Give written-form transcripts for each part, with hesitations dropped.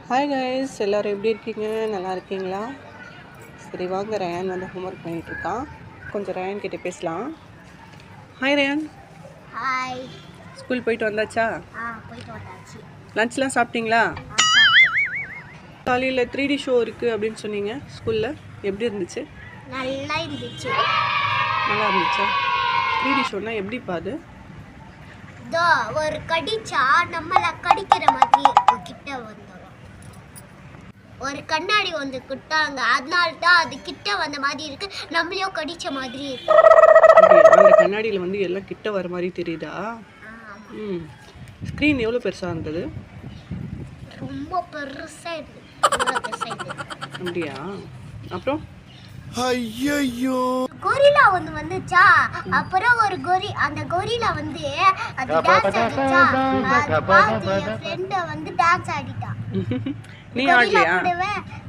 Hi guys, எல்லோரும் எப்படி இருக்கீங்க? நல்லா இருக்கீங்களா? சரி வாங்க, ரயான் வந்து ஹோம்ஒர்க் பண்ணிகிட்ருக்கான். கொஞ்சம் ரயான் கிட்டே பேசலாம். Hi rayon. ஹாய். ஸ்கூல் போயிட்டு வந்தாச்சா? போயிட்டு வந்தாச்சு. லஞ்ச்லாம் சாப்பிட்டீங்களா? காலையில் 3D ஷோ இருக்குது அப்படின்னு சொன்னீங்க. ஸ்கூலில் எப்படி இருந்துச்சு? நல்லா இருந்துச்சு. நல்லா இருந்துச்சா? 3D ஷோனா எப்படிப்பா அது? ஒரு கடிச்சா நம்மளை கடிக்கிற மாதிரி கிட்ட வந்துடும். ஒரு கண்ணாடி வந்து குட்டாங்க, அதனால தான் அது கிட்ட வந்த மாதிரி இருக்கு, நம்மளையும் கடிச்ச மாதிரி இருக்கு. அந்த கண்ணாடியில் வந்து எல்லாம் கிட்ட வர மாதிரி தெரியுதா? ஸ்க்ரீன் எவ்வளோ பெருசாக இருந்தது? ரொம்ப பெருசாக இருந்தது. அப்படியா? அப்புறம் ஐயோ, கொரில்லா வந்து வந்துச்சா. அப்புறம் ஒரு அந்த கொரில்லா வந்து அது டான்ஸ் ஆடிச்சா. அது பார்த்து என் ஃப்ரெண்ட் வந்து டான்ஸ் ஆடிட்டா. நீ ஆடலையா?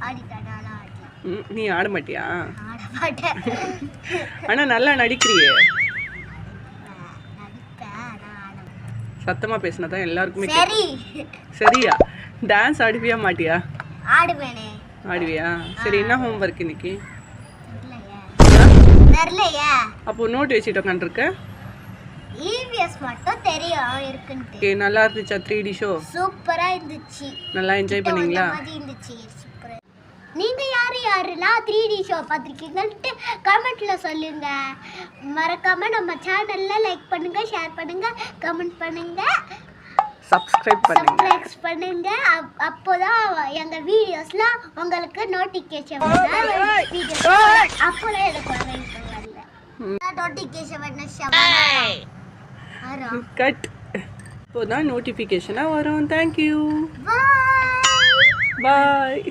ஆடிட்டா. நான் ஆடல. நீ ஆட மாட்டியா? ஆட மாட்டேன். ஆனா நல்லா நடிக்கிறியே. சத்தமா பேசினா தான் எல்லாருக்குமே சரி. சரியா? டான்ஸ் ஆடுவியா மாட்டியா? ஆடுவேனே. ஆடுவியா? சரி, என்ன ஹோம்ஒர்க் இன்னைக்கு? தெரியலையே. அப்போ நோட் வச்சுட்டு உட்காந்துருக்க? EVS மட்டும் தெரியும் இருக்குன்னு. ஓகே, நல்லா இருந்துச்சா 3D ஷோ? சூப்பரா இருந்துச்சு. நல்லா என்ஜாய் பண்ணீங்களா? இருந்துச்சு. சூப்பரா. நீங்க யாரெல்லாம் 3D ஷோ பார்த்திருக்கீங்கன்னு கமெண்ட்ல சொல்லுங்க. மறக்காம நம்ம சேனல்ல லைக் பண்ணுங்க, ஷேர் பண்ணுங்க, கமெண்ட் பண்ணுங்க, சப்ஸ்கிரைப் பண்ணுங்க. அப்போதான் எங்க வீடியோஸ்லாம் உங்களுக்கு நோட்டிஃபிகேஷன் வரும். அப்போதான் எனக்கு வரல. Notification cut. இப்போதான் நோட்டிஃபிகேஷனாக வரும். தேங்க்யூ. பாய்.